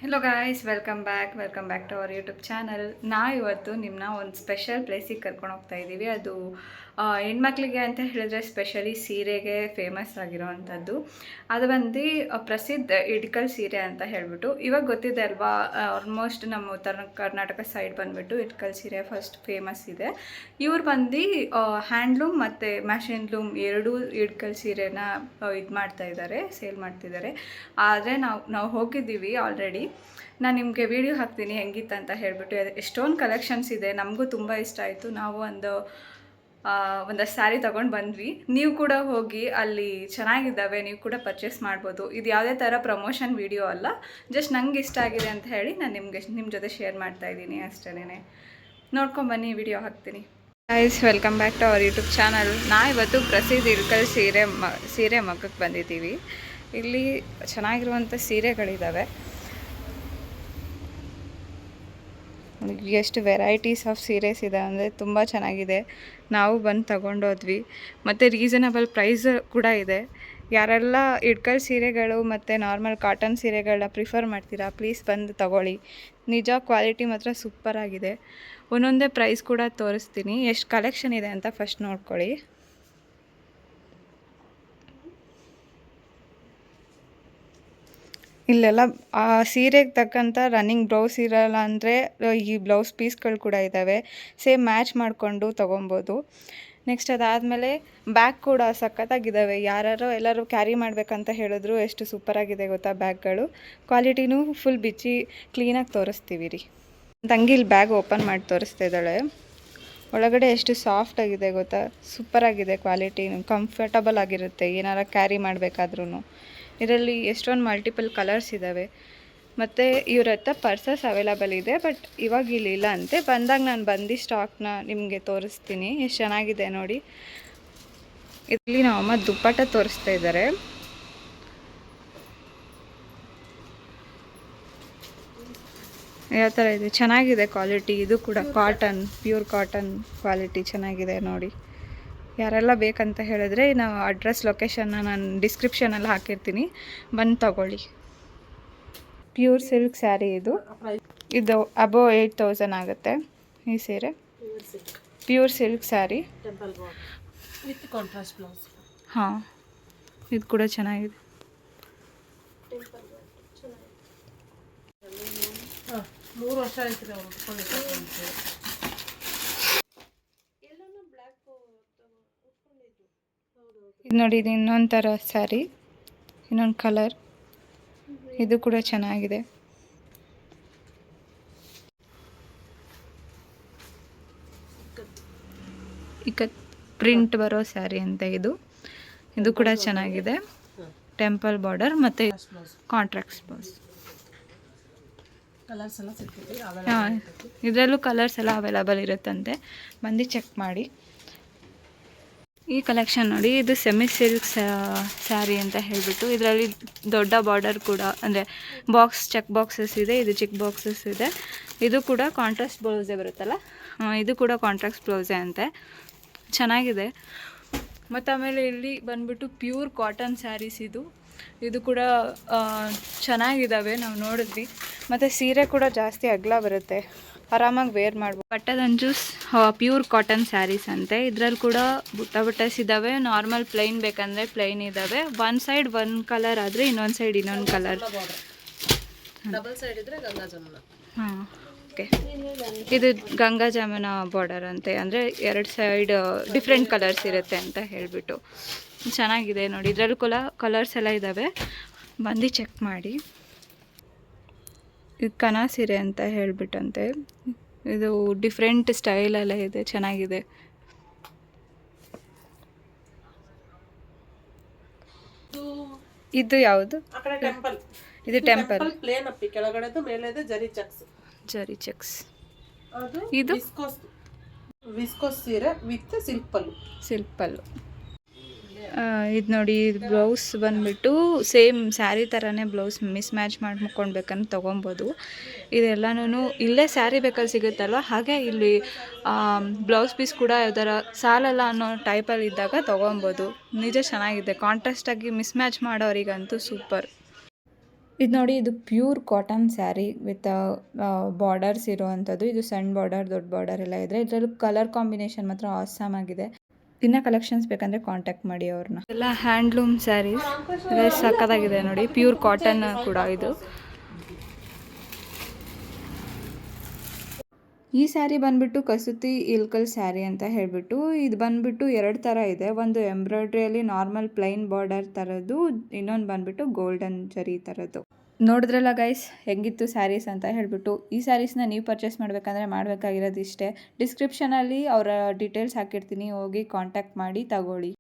Hello guys, welcome back to our YouTube channel. ಇವತ್ತು ನಿಮ್ಮನ್ನ ಒಂದು ಸ್ಪೆಷಲ್ ಪ್ಲೇಸಿಗೆ ಕರ್ಕೊಂಡು ಹೋಗ್ತಾ ಇದ್ದೀವಿ. ಅದು ಹೆಣ್ಮಕ್ಳಿಗೆ ಅಂತ ಹೇಳಿದ್ರೆ ಸ್ಪೆಷಲಿ ಸೀರೆಗೆ ಫೇಮಸ್ ಆಗಿರೋವಂಥದ್ದು. ಅದು ಬಂದು ಪ್ರಸಿದ್ಧ ಇಡ್ಕಲ್ ಸೀರೆ ಅಂತ ಹೇಳಿಬಿಟ್ಟು ಇವಾಗ ಗೊತ್ತಿದೆ ಅಲ್ವಾ. ಆಲ್ಮೋಸ್ಟ್ ನಮ್ಮ ಉತ್ತರ ಕರ್ನಾಟಕ ಸೈಡ್ ಬಂದುಬಿಟ್ಟು ಇಡ್ಕಲ್ ಸೀರೆ ಫಸ್ಟ್ ಫೇಮಸ್ ಇದೆ. ಇವ್ರು ಬಂದು ಹ್ಯಾಂಡ್ಲೂಮ್ ಮತ್ತು ಮ್ಯಾಷಿನ್ಲೂಮ್ ಎರಡೂ ಇಡ್ಕಲ್ ಸೀರೆನ ಇದು ಮಾಡ್ತಾ ಇದ್ದಾರೆ, ಸೇಲ್ ಮಾಡ್ತಿದ್ದಾರೆ. ಆದರೆ ನಾವು ಹೋಗಿದ್ದೀವಿ ಆಲ್ರೆಡಿ. ನಾನು ನಿಮಗೆ ವಿಡಿಯೋ ಹಾಕ್ತೀನಿ ಹೆಂಗಿತ್ತು ಅಂತ ಹೇಳಿಬಿಟ್ಟು. ಎಷ್ಟೊಂದು ಕಲೆಕ್ಷನ್ಸ್ ಇದೆ, ನಮಗೂ ತುಂಬ ಇಷ್ಟ ಆಯಿತು. ನಾವು ಒಂದು ಸ್ಯಾರಿ ತೊಗೊಂಡು ಬಂದ್ವಿ. ನೀವು ಕೂಡ ಹೋಗಿ ಅಲ್ಲಿ ಚೆನ್ನಾಗಿದ್ದಾವೆ, ನೀವು ಕೂಡ ಪರ್ಚೇಸ್ ಮಾಡ್ಬೋದು. ಇದು ಯಾವುದೇ ಥರ ಪ್ರಮೋಷನ್ ವಿಡಿಯೋ ಅಲ್ಲ, ಜಸ್ಟ್ ನಂಗೆ ಇಷ್ಟ ಆಗಿದೆ ಅಂತ ಹೇಳಿ ನಾನು ನಿಮ್ಮ ಜೊತೆ ಶೇರ್ ಮಾಡ್ತಾ ಇದ್ದೀನಿ ಅಷ್ಟೇ. ನೋಡ್ಕೊಂಬನ್ನಿ, ವಿಡಿಯೋ ಹಾಕ್ತೀನಿ. Guys, welcome back to our YouTube channel. ಇವತ್ತು ಪ್ರಸಿದ್ಧ ಇಳ್ಕಲ್ ಸೀರೆ ಮಗ್ಗಕ್ಕೆ ಬಂದಿದ್ದೀವಿ. ಇಲ್ಲಿ ಚೆನ್ನಾಗಿರುವಂಥ ಸೀರೆಗಳಿದ್ದಾವೆ. ಎಷ್ಟು ವೆರೈಟೀಸ್ ಆಫ್ ಸೀರೆಸ್ ಇದೆ ಅಂದರೆ ತುಂಬ ಚೆನ್ನಾಗಿದೆ. ನಾವು ಬಂದು ತಗೊಂಡೋದ್ವಿ, ಮತ್ತು ರೀಸನಬಲ್ ಪ್ರೈಸ್ ಕೂಡ ಇದೆ. ಯಾರೆಲ್ಲ ಇಡ್ಕಲ್ ಸೀರೆಗಳು ಮತ್ತು ನಾರ್ಮಲ್ ಕಾಟನ್ ಸೀರೆಗಳನ್ನ ಪ್ರಿಫರ್ ಮಾಡ್ತೀರಾ, ಪ್ಲೀಸ್ ಬಂದು ತಗೊಳ್ಳಿ. ನಿಜ ಕ್ವಾಲಿಟಿ ಮಾತ್ರ ಸೂಪರಾಗಿದೆ. ಒಂದೊಂದೇ ಪ್ರೈಸ್ ಕೂಡ ತೋರಿಸ್ತೀನಿ, ಎಷ್ಟು ಕಲೆಕ್ಷನ್ ಇದೆ ಅಂತ ಫಸ್ಟ್ ನೋಡ್ಕೊಳ್ಳಿ. ಇಲ್ಲೆಲ್ಲ ಆ ಸೀರೆಗೆ ತಕ್ಕಂಥ ರನ್ನಿಂಗ್ ಬ್ಲೌಸ್ ಇರಲ್ಲ ಅಂದರೆ ಈ ಬ್ಲೌಸ್ ಪೀಸ್ಗಳು ಕೂಡ ಇದ್ದಾವೆ. ಸೇಮ್ ಮ್ಯಾಚ್ ಮಾಡಿಕೊಂಡು ತೊಗೊಬೋದು. ನೆಕ್ಸ್ಟ್ ಅದಾದಮೇಲೆ ಬ್ಯಾಗ್ ಕೂಡ ಸಖತ್ತಾಗಿದ್ದಾವೆ. ಎಲ್ಲರೂ ಕ್ಯಾರಿ ಮಾಡಬೇಕಂತ ಹೇಳಿದ್ರು. ಎಷ್ಟು ಸೂಪರಾಗಿದೆ ಗೊತ್ತಾ ಬ್ಯಾಗ್ಗಳು. ಕ್ವಾಲಿಟಿನೂ ಫುಲ್ ಬಿಚ್ಚಿ ಕ್ಲೀನಾಗಿ ತೋರಿಸ್ತೀವಿ ರೀ. ತಂಗಿ ಇಲ್ಲಿ ಬ್ಯಾಗ್ ಓಪನ್ ಮಾಡಿ ತೋರಿಸ್ತಾ ಇದ್ದಾಳೆ. ಒಳಗಡೆ ಎಷ್ಟು ಸಾಫ್ಟಾಗಿದೆ ಗೊತ್ತಾ, ಸೂಪರಾಗಿದೆ. ಕ್ವಾಲಿಟಿನೂ ಕಂಫರ್ಟಬಲ್ ಆಗಿರುತ್ತೆ ಏನಾರ ಕ್ಯಾರಿ ಮಾಡಬೇಕಾದ್ರೂ. ಇದರಲ್ಲಿ ಎಷ್ಟೊಂದು ಮಲ್ಟಿಪಲ್ ಕಲರ್ಸ್ ಇದ್ದಾವೆ. ಮತ್ತು ಇವ್ರ ಹತ್ರ ಪರ್ಸಸ್ ಅವೈಲಬಲ್ ಇದೆ, ಬಟ್ ಇವಾಗ ಇಲ್ಲ ಅಂತೆ. ಬಂದಾಗ ನಾನು ಬಂದು ಸ್ಟಾಕ್ನ ನಿಮಗೆ ತೋರಿಸ್ತೀನಿ. ಎಷ್ಟು ಚೆನ್ನಾಗಿದೆ ನೋಡಿ. ಇಲ್ಲಿ ನಮ್ಮಮ್ಮ ದುಪ್ಪಟ್ಟ ತೋರಿಸ್ತಾ ಇದ್ದಾರೆ. ಯಾವ ಥರ ಇದೆ, ಚೆನ್ನಾಗಿದೆ ಕ್ವಾಲಿಟಿ. ಇದು ಕೂಡ ಕಾಟನ್, ಪ್ಯೂರ್ ಕಾಟನ್ ಕ್ವಾಲಿಟಿ ಚೆನ್ನಾಗಿದೆ ನೋಡಿ. ಯಾರೆಲ್ಲ ಬೇಕಂತ ಹೇಳಿದ್ರೆ ನಾವು ಅಡ್ರೆಸ್ ಲೊಕೇಶನ್ನ ನಾನು ಡಿಸ್ಕ್ರಿಪ್ಷನಲ್ಲಿ ಹಾಕಿರ್ತೀನಿ, ಬಂದು ತಗೊಳ್ಳಿ. ಪ್ಯೂರ್ ಸಿಲ್ಕ್ ಸ್ಯಾರಿ ಇದು ಅಬೋವ್ 8000 ಆಗುತ್ತೆ ಈ ಸೀರೆ. ಪ್ಯೂರ್ ಸಿಲ್ಕ್ ಸ್ಯಾರಿ, ಹಾಂ. ಇದು ಕೂಡ ಚೆನ್ನಾಗಿದೆ. ಇದು ನೋಡಿ, ಇದು ಇನ್ನೊಂದು ಥರ ಸ್ಯಾರಿ, ಇನ್ನೊಂದು ಕಲರ್. ಇದು ಕೂಡ ಚೆನ್ನಾಗಿದೆ. ಇಕತ್ ಪ್ರಿಂಟ್ ಬರೋ ಸ್ಯಾರಿ ಅಂತ ಇದು ಕೂಡ ಚೆನ್ನಾಗಿದೆ. ಟೆಂಪಲ್ ಬಾರ್ಡರ್ ಮತ್ತು ಕಾಂಟ್ರಾಕ್ಟ್ ಬ್ಲೌಸ್. ಹಾಂ, ಇದರಲ್ಲೂ ಕಲರ್ಸ್ ಎಲ್ಲ ಅವೈಲಬಲ್ ಇರುತ್ತಂತೆ, ಬಂದು ಚೆಕ್ ಮಾಡಿ. ಈ ಕಲೆಕ್ಷನ್ ನೋಡಿ, ಇದು ಸೆಮಿ ಸಿಲ್ಕ್ ಸ್ಯಾರಿ ಅಂತ ಹೇಳಿಬಿಟ್ಟು. ಇದರಲ್ಲಿ ದೊಡ್ಡ ಬಾರ್ಡರ್ ಕೂಡ, ಅಂದರೆ ಚೆಕ್ ಬಾಕ್ಸಸ್ ಇದೆ. ಇದು ಚಿಕ್ಕ ಬಾಕ್ಸಸ್ ಇದೆ. ಇದು ಕೂಡ ಕಾಂಟ್ರಾಸ್ಟ್ ಬ್ಲೌಸೇ ಬರುತ್ತಲ್ಲ, ಇದು ಕೂಡ ಕಾಂಟ್ರಾಸ್ಟ್ ಬ್ಲೌಸೇ ಅಂತೆ. ಚೆನ್ನಾಗಿದೆ. ಮತ್ತು ಆಮೇಲೆ ಇಲ್ಲಿ ಬಂದುಬಿಟ್ಟು ಪ್ಯೂರ್ ಕಾಟನ್ ಸ್ಯಾರೀಸ್ ಇದು ಕೂಡ ಚೆನ್ನಾಗಿದ್ದಾವೆ, ನಾವು ನೋಡಿದ್ವಿ. ಮತ್ತು ಸೀರೆ ಕೂಡ ಜಾಸ್ತಿ ಅಗಲ ಬರುತ್ತೆ, ಆರಾಮಾಗಿ ವೇರ್ ಮಾಡ್ಬೋದು. ಪಟ್ಟದಂಜು ಪ್ಯೂರ್ ಕಾಟನ್ ಸ್ಯಾರೀಸ್ ಅಂತೆ. ಇದರಲ್ಲಿ ಕೂಡ ಬುಟ್ಟಸ್ ಇದ್ದಾವೆ. ನಾರ್ಮಲ್ ಪ್ಲೈನ್ ಬೇಕಂದರೆ ಪ್ಲೈನ್ ಇದ್ದಾವೆ. ಒನ್ ಸೈಡ್ ಒನ್ ಕಲರ್ ಆದರೆ ಇನ್ನೊಂದು ಸೈಡ್ ಇನ್ನೊಂದು ಕಲರ್. ಡಬಲ್ ಸೈಡ್ ಇದ್ರೆ ಗಂಗಾ ಜಮುನ. ಹಾಂ, ಓಕೆ. ಇದು ಗಂಗಾ ಜಮುನ ಬಾರ್ಡರ್ ಅಂತೆ, ಅಂದರೆ ಎರಡು ಸೈಡ್ ಡಿಫ್ರೆಂಟ್ ಕಲರ್ಸ್ ಇರುತ್ತೆ ಅಂತ ಹೇಳಿಬಿಟ್ಟು. ಚೆನ್ನಾಗಿದೆ ನೋಡಿ. ಇದರಲ್ಲೂ ಕೂಡ ಕಲರ್ಸ್ ಎಲ್ಲ ಇದ್ದಾವೆ, ಬಂದು ಚೆಕ್ ಮಾಡಿ. ಇದು ಕನಾ ಸೀರೆ ಅಂತ ಹೇಳಿಬಿಟ್ಟಂತೆ. ಇದು ಡಿಫ್ರೆಂಟ್ ಸ್ಟೈಲೆಲ್ಲ ಇದೆ, ಚೆನ್ನಾಗಿದೆ. ಇದು ಯಾವುದು? ಇದು ಟೆಂಪಲ್ ಪ್ಲೇನ್ ಅಪ್ಪಿ, ಕೆಳಗಡೆದು ಮೇಲೆದು ಜರಿ ಚೆಕ್ಸ್. ಇದು ವಿಸ್ಕೋಸ್ ಸೀರೆ ವಿತ್ ಸಿಲ್ಕ್ ಪಲ್ಲು. ಇದು ನೋಡಿ, ಇದು ಬ್ಲೌಸ್ ಬಂದುಬಿಟ್ಟು ಸೇಮ್ ಸ್ಯಾರಿ ಥರನೇ ಬ್ಲೌಸ್ ಮಿಸ್ ಮ್ಯಾಚ್ ಮಾಡ್ಕೊಳ್ಬೇಕಂತ ತೊಗೊಬೋದು. ಇದೆಲ್ಲನೂ ಇಲ್ಲೇ ಸ್ಯಾರಿ ಬೇಕಾದ್ರೆ ಸಿಗುತ್ತಲ್ವ, ಹಾಗೆ ಇಲ್ಲಿ ಬ್ಲೌಸ್ ಪೀಸ್ ಕೂಡ ಯಾವ್ದಾರ ಸಾಲಲ್ಲ ಅನ್ನೋ ಟೈಪಲ್ಲಿ ಇದ್ದಾಗ ತೊಗೊಬೋದು. ನಿಜ ಚೆನ್ನಾಗಿದೆ. ಕಾಂಟ್ರಾಸ್ಟಾಗಿ ಮಿಸ್ ಮ್ಯಾಚ್ ಮಾಡೋರಿಗಂತೂ ಸೂಪರ್. ಇದು ನೋಡಿ, ಇದು pure cotton sari with borders ಇರೋವಂಥದ್ದು. ಇದು ಸಣ್ಣ ಬಾರ್ಡರ್, ದೊಡ್ಡ ಬಾರ್ಡರ್ ಎಲ್ಲ ಇದೆ. ಇದರಲ್ಲೂ ಕಲರ್ ಕಾಂಬಿನೇಷನ್ ಮಾತ್ರ ಆಸಮ್ ಆಗಿದೆ. ಇನ್ನು ಕಲೆಕ್ಷನ್ಸ್ ಬೇಕಂದರೆ ಕಾಂಟ್ಯಾಕ್ಟ್ ಮಾಡಿ ಅವ್ರನ್ನ. ಎಲ್ಲ ಹ್ಯಾಂಡ್ಲೂಮ್ ಸ್ಯಾರೀಸ್ ಎಲ್ಲ ಸಕ್ಕತ್ತಾಗಿದೆ ನೋಡಿ, ಪ್ಯೂರ್ ಕಾಟನ್ ಕೂಡ ಇದು. ಈ ಸ್ಯಾರಿ ಬಂದುಬಿಟ್ಟು ಕಸೂತಿ ಇಲ್ಕಲ್ ಸ್ಯಾರಿ ಅಂತ ಹೇಳಿಬಿಟ್ಟು, ಇದು ಬಂದುಬಿಟ್ಟು 2 ಥರ ಇದೆ. ಒಂದು ಎಂಬ್ರಾಯ್ಡ್ರಿಯಲ್ಲಿ ನಾರ್ಮಲ್ ಪ್ಲೈನ್ ಬಾರ್ಡರ್ ಥರದ್ದು, ಇನ್ನೊಂದು ಬಂದುಬಿಟ್ಟು ಗೋಲ್ಡನ್ ಜರಿ ಥರದ್ದು. ನೋಡಿದ್ರಲ್ಲ ಗೈಸ್ ಹೆಂಗಿತ್ತು ಸ್ಯಾರೀಸ್ ಅಂತ ಹೇಳಿಬಿಟ್ಟು. ಈ ಸ್ಯಾರೀಸ್ನ ನೀವು ಪರ್ಚೇಸ್ ಮಾಡಬೇಕಂದ್ರೆ ಮಾಡಬೇಕಾಗಿರೋದು ಇಷ್ಟೇ. ಡಿಸ್ಕ್ರಿಪ್ಷನಲ್ಲಿ ಅವರ ಡೀಟೇಲ್ಸ್ ಹಾಕಿರ್ತೀನಿ, ಹೋಗಿ ಕಾಂಟ್ಯಾಕ್ಟ್ ಮಾಡಿ ತಗೊಳ್ಳಿ.